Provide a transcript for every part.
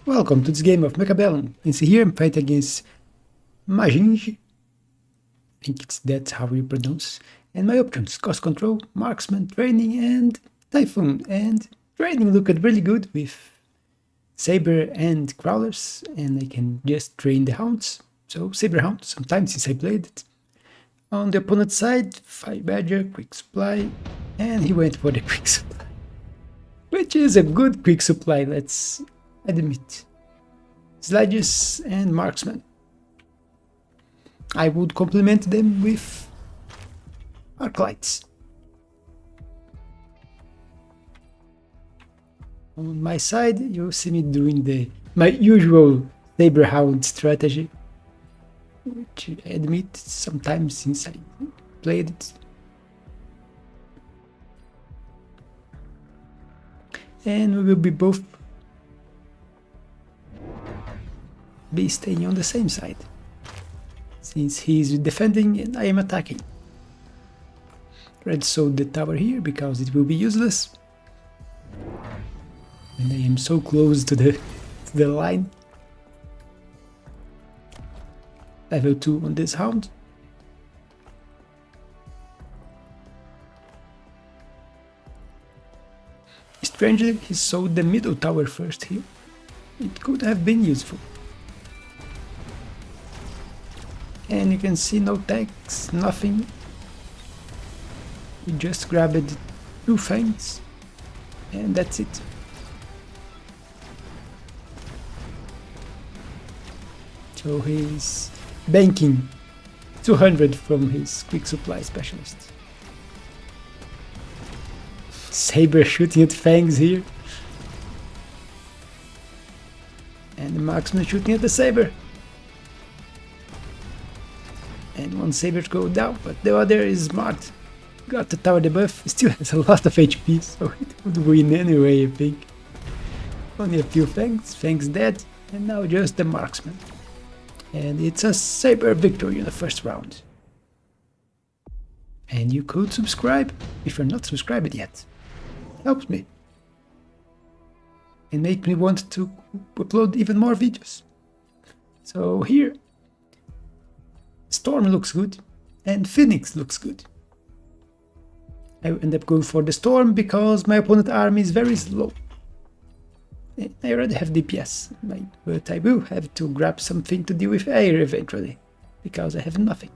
Welcome to this game of Mechabellum. You see here I'm fighting against Majinji. I think that's how you pronounce. And my options: cost control, marksman, training, and typhoon. And training looked really good with Saber and crawlers, and I can just train the hounds. So Saber hound, sometimes since I played it. On the opponent's side, Fire Badger, quick supply, and he went for the quick supply. Which is a good quick supply, let's admit. Sledges and marksman. I would complement them with arclights. On my side, you see me doing my usual Saber Hound strategy, which I admit sometimes since I played it. And we will be both be staying on the same side, since he is defending and I am attacking. Red sold the tower here because it will be useless, and I am so close to the line. Level 2 on this hound. Strangely, he sold the middle tower first here. It could have been useful. And you can see no tanks, nothing. We just grabbed 2 fangs, and that's it. So he's banking 200 from his quick supply specialist. Saber shooting at fangs here. And the marksman shooting at the Saber. And one Saber go down, but the other is smart. Got the tower debuff, still has a lot of HP, so it would win anyway, I think. Only a few fangs, fangs dead, and now just the marksman. And it's a Saber victory in the first round. And you could subscribe if you're not subscribed yet. Helps me. And make me want to upload even more videos. So here, Storm looks good, and Phoenix looks good. I end up going for the Storm because my opponent's army is very slow. I already have DPS, but I will have to grab something to deal with air eventually, because I have nothing.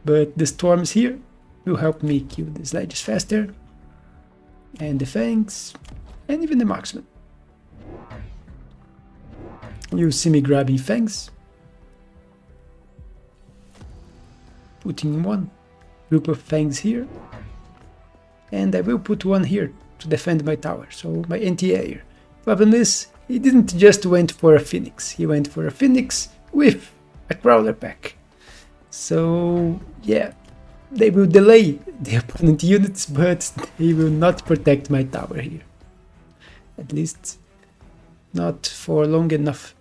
But the Storms here will help me kill the sledges faster, and the fangs, and even the marksman. You see me grabbing fangs, putting one group of fangs here, and I will put one here to defend my tower, so my anti-air. Problem is, he didn't just went for a Phoenix, he went for a Phoenix with a crawler pack. So yeah, they will delay the opponent units, but they will not protect my tower here. At least not for long enough.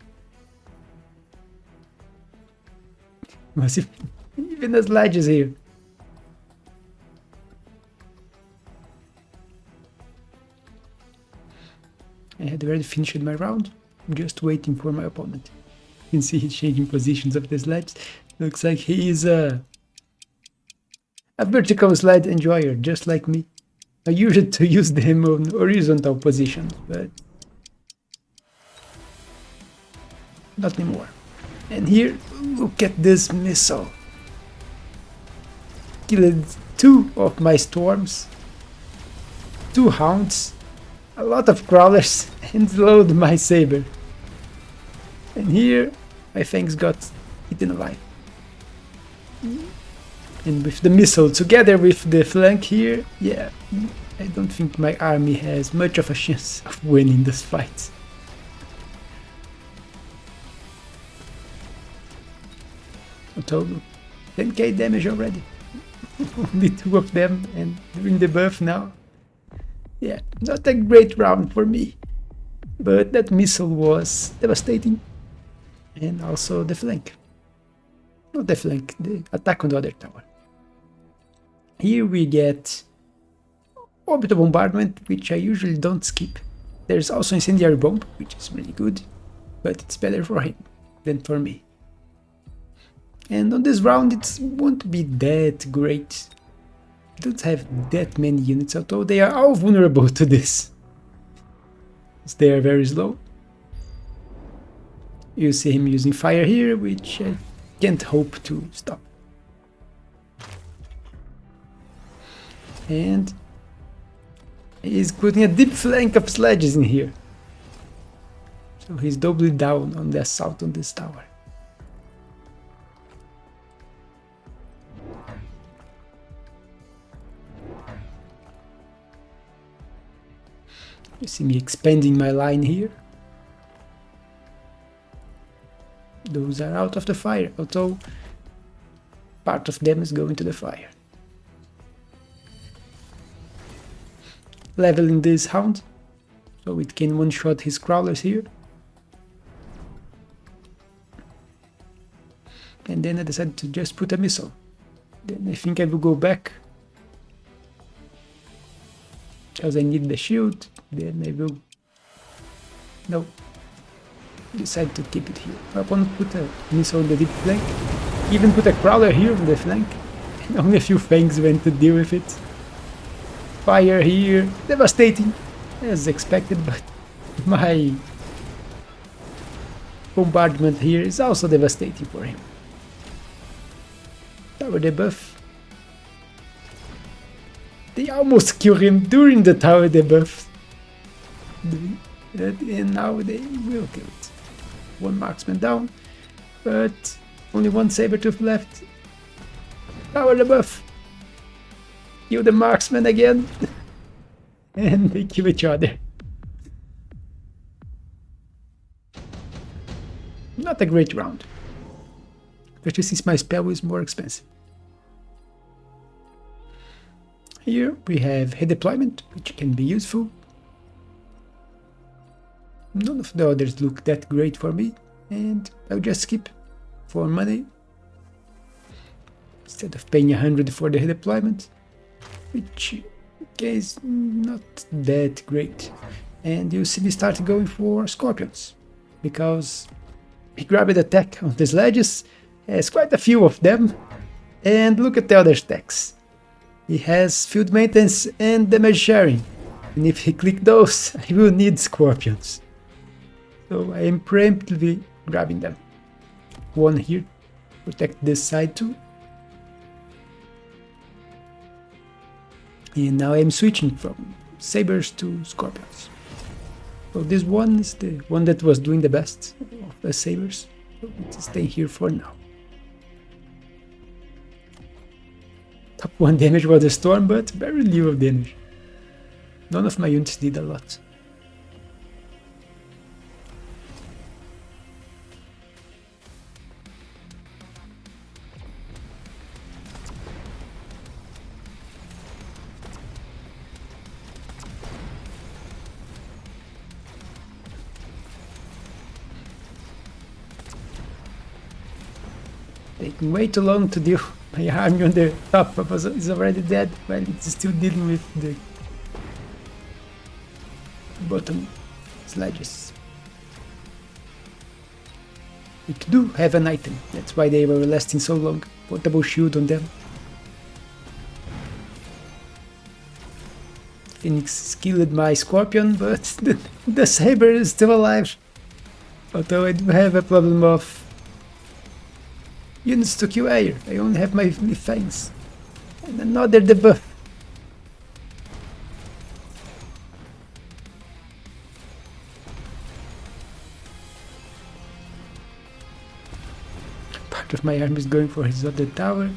Even the sledges here. I had already finished my round, just waiting for my opponent. You can see he's changing positions of the sledges. Looks like he is a vertical sled enjoyer, just like me. I used to use them on horizontal positions, but not anymore. And here, look at this missile. Killed 2 of my storms, 2 hounds, a lot of crawlers, and slowed my Saber. And here, my fangs got eaten alive. And with the missile together with the flank here, yeah, I don't think my army has much of a chance of winning this fight. A total 10k damage already. Only 2 of them, and during the buff now. Yeah, not a great round for me. But that missile was devastating. And also the flank. Not the flank, the attack on the other tower. Here we get orbital bombardment, which I usually don't skip. There's also Incendiary Bomb, which is really good, but it's better for him than for me. And on this round it won't be that great. I don't have that many units, although they are all vulnerable to this. They are very slow. You see him using fire here, which I can't hope to stop. And he's putting a deep flank of sledges in here. So he's doubly down on the assault on this tower. You see me expanding my line here. Those are out of the fire, although part of them is going to the fire. Leveling this hound, so it can one-shot his crawlers here. And then I decided to just put a missile. Then I think I will go back, because I need the shield. Then I will... No. Decide to keep it here. My opponent put a missile on the deep flank. Even put a crawler here on the flank. And only a few fangs went to deal with it. Fire here. Devastating. As expected, but my bombardment here is also devastating for him. Tower debuff. They almost kill him during the tower debuff. And now they will kill it. One marksman down, but only one Sabertooth left. Tower debuff. Kill the marksman again. And they kill each other. Not a great round. Especially since my spell is more expensive. Here we have redeployment, which can be useful. None of the others look that great for me, and I'll just skip for money instead of paying 100 for the redeployment, which is not that great. And you see me start going for scorpions, because he grabbed attack on the sledges, has quite a few of them, and look at the other stacks. He has field maintenance and damage sharing, and if he click those, I will need scorpions. So I am preemptively grabbing them. One here, protect this side too. And now I am switching from sabers to scorpions. So this one is the one that was doing the best of the sabers. So it's staying here for now. Top 1 damage was the storm, but very little damage. None of my units did a lot. Taking way too long to deal. My army on the top is already dead, while it's still dealing with the bottom sledges. We do have an item, that's why they were lasting so long. Portable shield on them. Phoenix killed my scorpion, but the saber is still alive. Although I do have a problem of units to kill air. I only have my fangs. And another debuff. Part of my army is going for his other tower,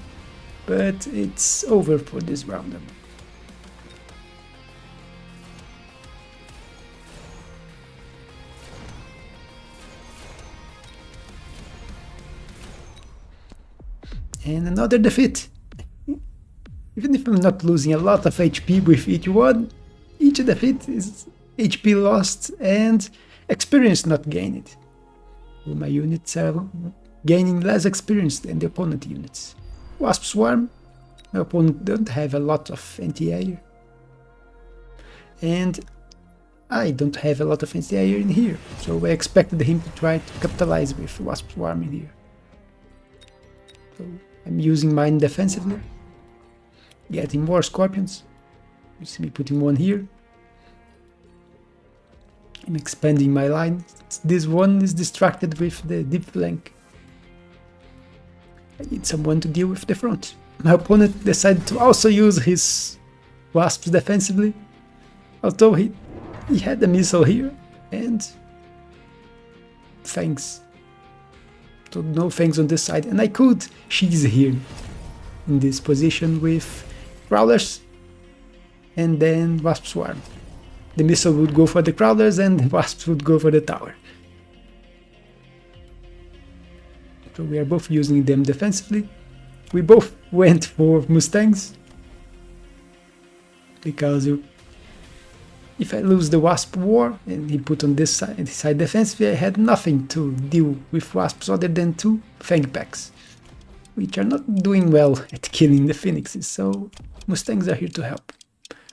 but it's over for this round. And another defeat. Even if I'm not losing a lot of HP with each one, each defeat is HP lost and experience not gained. So my units are gaining less experience than the opponent units. Wasp Swarm, my opponent don't have a lot of anti-air. And I don't have a lot of anti-air in here, so I expected him to try to capitalize with Wasp Swarm in here. So I'm using mine defensively, getting more Scorpions. You see me putting one here. I'm expanding my line. This one is distracted with the deep flank. I need someone to deal with the front. My opponent decided to also use his Wasps defensively, although he had a missile here and Fangs. So no Fangs on this side, and I could She's here in this position with Crawlers and then Wasp Swarm. The missile would go for the Crawlers and the Wasps would go for the tower. So we are both using them defensively. We both went for Mustangs, because if I lose the Wasp War and he put on this side defensively, I had nothing to deal with Wasps other than 2 Fang packs, which are not doing well at killing the Phoenixes, so Mustangs are here to help.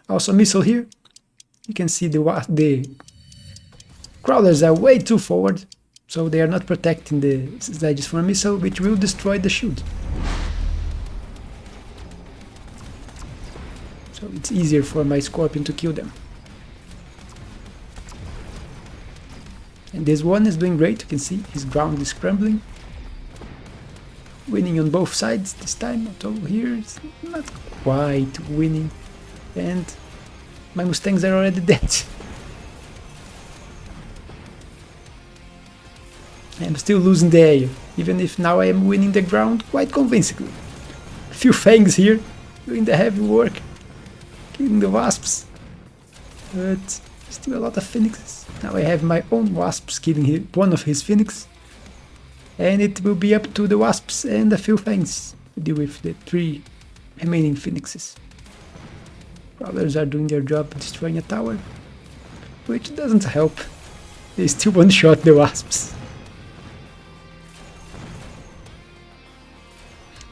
Also missile here. You can see the Crawlers are way too forward, so they are not protecting the sledges from a missile, which will destroy the shield. So it's easier for my Scorpion to kill them. And this one is doing great. You can see his ground is crumbling. Winning on both sides this time, although here it's not quite winning. And my Mustangs are already dead. I'm still losing the air, even if now I am winning the ground quite convincingly. A few Fangs here, doing the heavy work, killing the Wasps, but still a lot of Phoenixes. Now I have my own Wasps killing one of his Phoenix, and it will be up to the Wasps and a few Fangs to deal with the 3 remaining Phoenixes. Crawlers are doing their job destroying a tower, which doesn't help. They still one-shot the Wasps.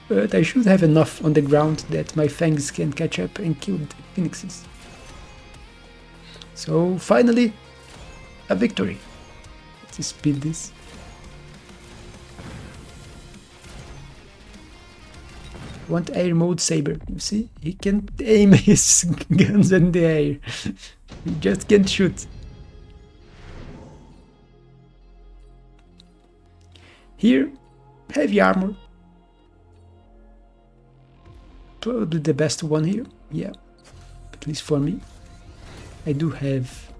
But I should have enough on the ground that my Fangs can catch up and kill the Phoenixes. So finally, a victory. Let's speed this. Want air mode Saber. You see, he can aim his guns in the air. He just can't shoot. Here, heavy armor. Probably the best one here. Yeah, at least for me. I do have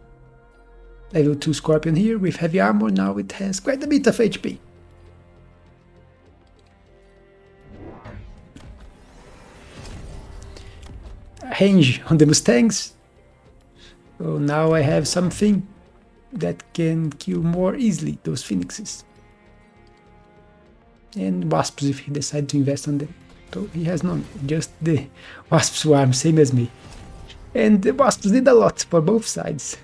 level 2 Scorpion here with heavy armor. Now it has quite a bit of HP. Range on the Mustangs. So now I have something that can kill more easily those Phoenixes. And Wasps if he decides to invest on them. So he has none, just the Wasp Swarm, same as me. And the Wasps did a lot for both sides.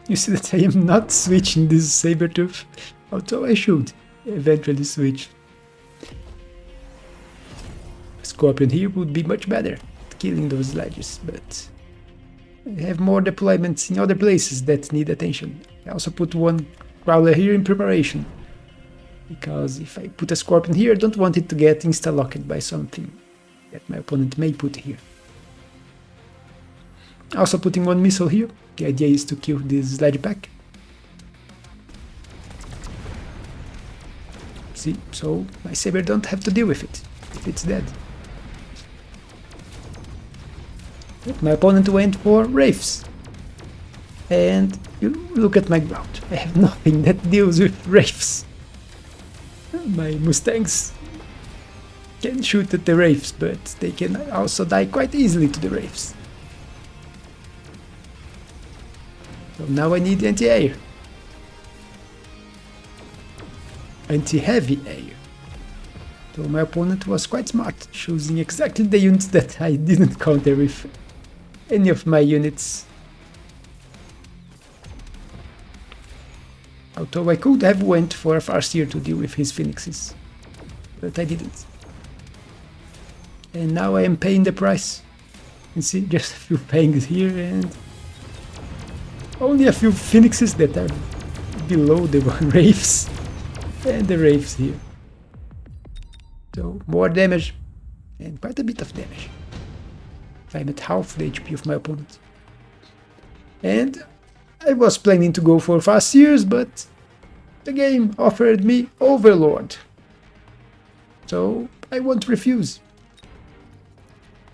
You see that I am not switching this Sabertooth, although I should eventually switch. Scorpion here would be much better at killing those sledges, but I have more deployments in other places that need attention. I also put one Crawler here in preparation, because if I put a Scorpion here, I don't want it to get insta-locked by something that my opponent may put here. Also putting one missile here. The idea is to kill this sledge pack. See, so my Saber don't have to deal with it if it's dead. But my opponent went for Wraiths. And you look at my ground. I have nothing that deals with Wraiths. My Mustangs can shoot at the Wraiths, but they can also die quite easily to the Wraiths. So now I need anti-air. Anti-heavy air. So my opponent was quite smart, choosing exactly the units that I didn't counter with any of my units. Although I could have went for a Farseer to deal with his Phoenixes, but I didn't. And now I am paying the price. You see, just a few pangs here and only a few phoenixes that are below the wraiths and the wraiths here. So more damage and quite a bit of damage. I'm at half the HP of my opponent. And I was planning to go for fast seers, but the game offered me Overlord. So I won't refuse.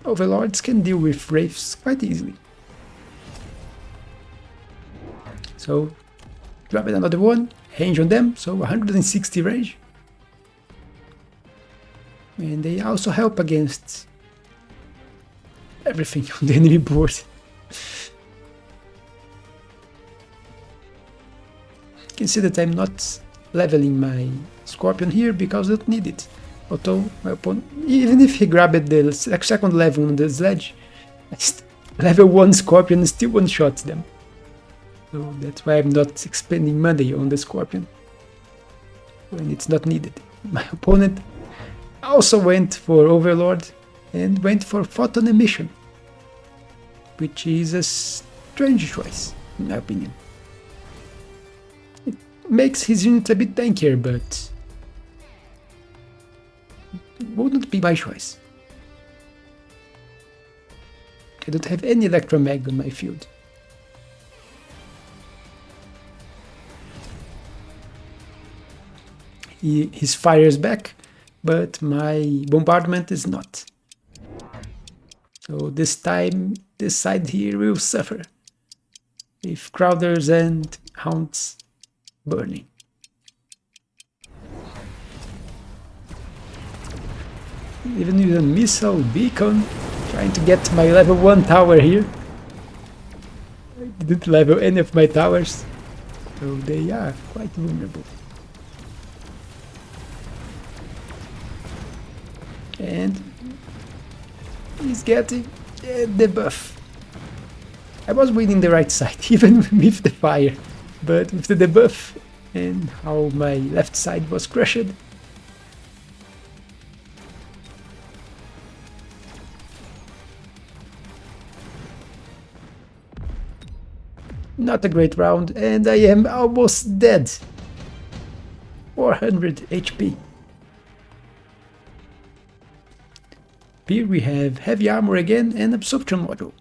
Overlords can deal with wraiths quite easily. So grab another one, range on them, so 160 range. And they also help against everything on the enemy board. You can see that I'm not leveling my Scorpion here because I don't need it. Although my opponent, even if he grabbed the second level on the sledge, level 1 Scorpion still one-shots them. So that's why I'm not expending money on the Scorpion when it's not needed. My opponent also went for Overlord and went for Photon Emission, which is a strange choice, in my opinion. It makes his unit a bit tankier, but it wouldn't be my choice. I don't have any Electromag on my field. His fire is back, but my bombardment is not. So this time, this side here will suffer with Crowders and Hounds burning. Even with a missile beacon, trying to get my level 1 tower here. I didn't level any of my towers, so they are quite vulnerable. And he's getting the buff. I was winning the right side, even with the fire, but with the debuff and how my left side was crushed. Not a great round, and I am almost dead. 400 HP. Here we have heavy armor again and absorption module.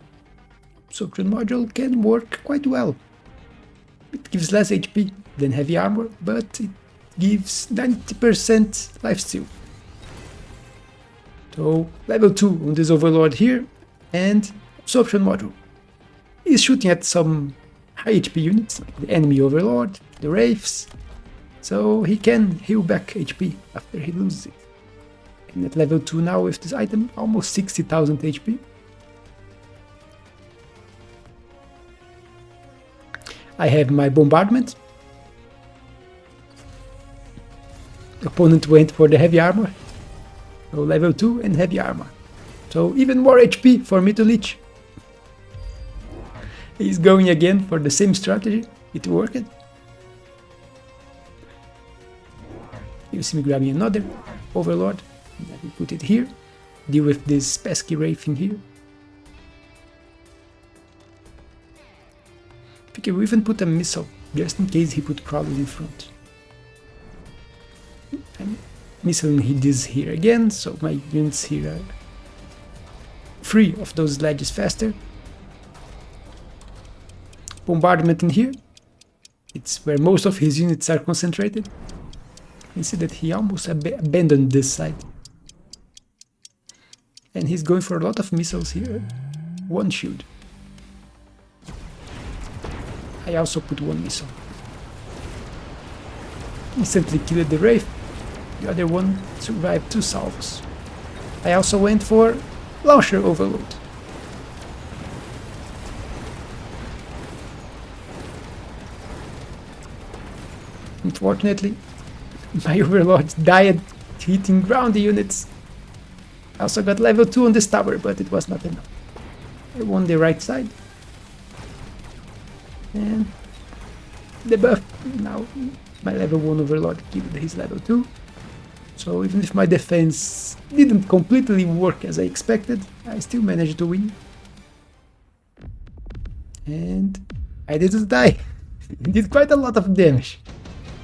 Absorption module can work quite well. It gives less HP than heavy armor, but it gives 90% lifesteal. So level 2 on this Overlord here, and absorption module. He's shooting at some high HP units, like the enemy Overlord, the Wraiths, so he can heal back HP after he loses it. And at level 2 now with this item, almost 60,000 HP. I have my bombardment. Opponent went for the heavy armor. So level 2 and heavy armor. So even more HP for me to leech. He's going again for the same strategy. It worked. You see me grabbing another Overlord. Let me put it here. Deal with this pesky wraith in here. Okay, we even put a missile, just in case he put crawlers in front. I'm missiling this here again, so my units here are free of those ledges faster. Bombardment in here. It's where most of his units are concentrated. You can see that he almost abandoned this side. And he's going for a lot of missiles here. One shield. I also put one missile. Instantly killed the Wraith. The other one survived 2 salvos. I also went for Launcher Overload. Unfortunately, my Overlord died hitting ground units. I also got level 2 on this tower, but it was not enough. I won the right side. And the buff, now my level 1 Overlord killed his level 2. So even if my defense didn't completely work as I expected, I still managed to win. And I didn't die. I did quite a lot of damage.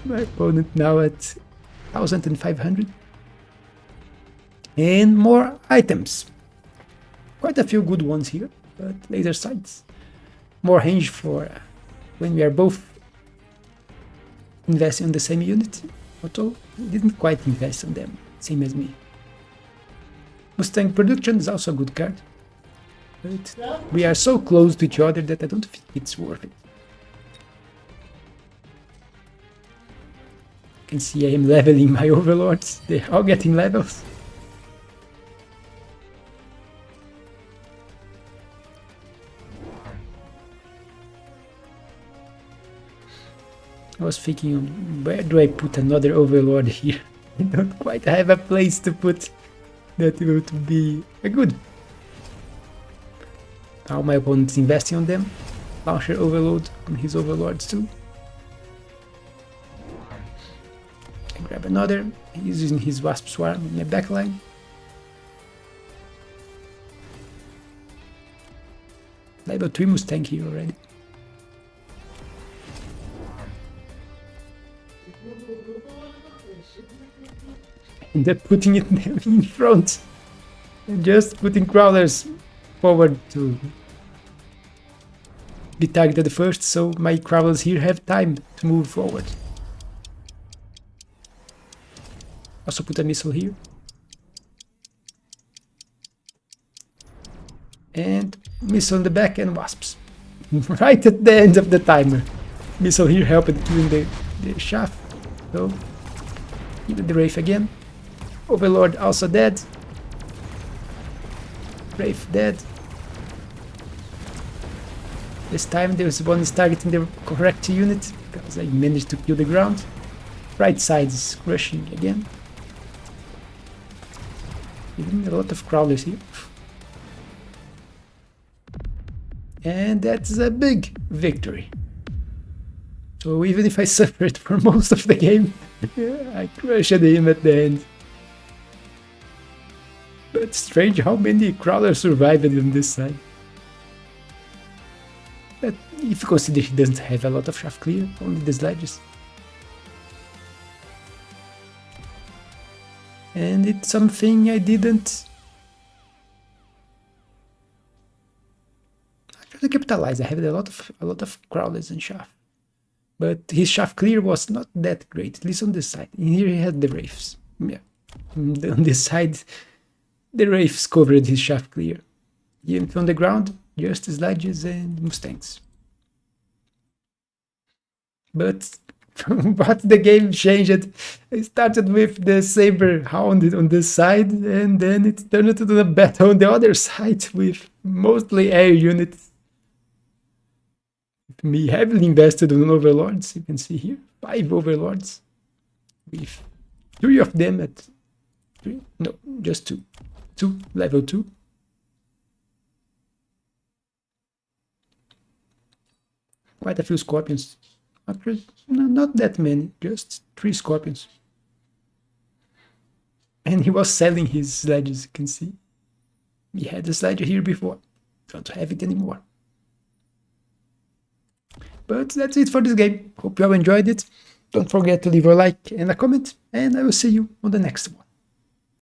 My opponent now at 1500. And more items. Quite a few good ones here, but laser sights. More range for when we are both investing on the same unit. Although we didn't quite invest on them, same as me. Mustang production is also a good card. But we are so close to each other that I don't think it's worth it. You can see I am leveling my overlords. They're all getting levels. I was thinking, where do I put another overlord here? I don't quite have a place to put that would be good. Now my opponent is investing on them. Launcher overload on his overlords too. I grab another. He's using his wasp swarm in my backline. Level 3 Mustang here already. And they're putting it in front. They're just putting crawlers forward to be targeted first, so my crawlers here have time to move forward. Also put a missile here. And missile in the back and wasps. Right at the end of the timer. Missile here helped killing the shaft. So, even the Wraith again. Overlord also dead. Wraith dead. This time there was one is targeting the correct unit because I managed to kill the ground. Right side is crushing again. Even a lot of crawlers here. And that's a big victory. So even if I suffered for most of the game, I crushed him at the end. But strange how many crawlers survived on this side. But if you consider he doesn't have a lot of shaft clear, only the sledges. And it's something I didn't actually capitalize. I had a lot of crawlers and shaft. But his shaft clear was not that great, at least on this side. In here he had the wraiths. Yeah. On this side, the wraiths covered his shaft clear. Even on the ground, just sledges and mustangs. But what the game changed, it started with the Saber hound on this side, and then it turned into the battle on the other side with mostly air units. Me heavily invested on overlords, you can see here, 5 overlords, with 3 of them at 3, no, just 2 level 2. Quite a few scorpions, not that many, just 3 scorpions. And he was selling his sledges, you can see. He had the sledge here before, don't have it anymore. But that's it for this game. Hope you all enjoyed it. Don't forget to leave a like and a comment, and I will see you on the next one.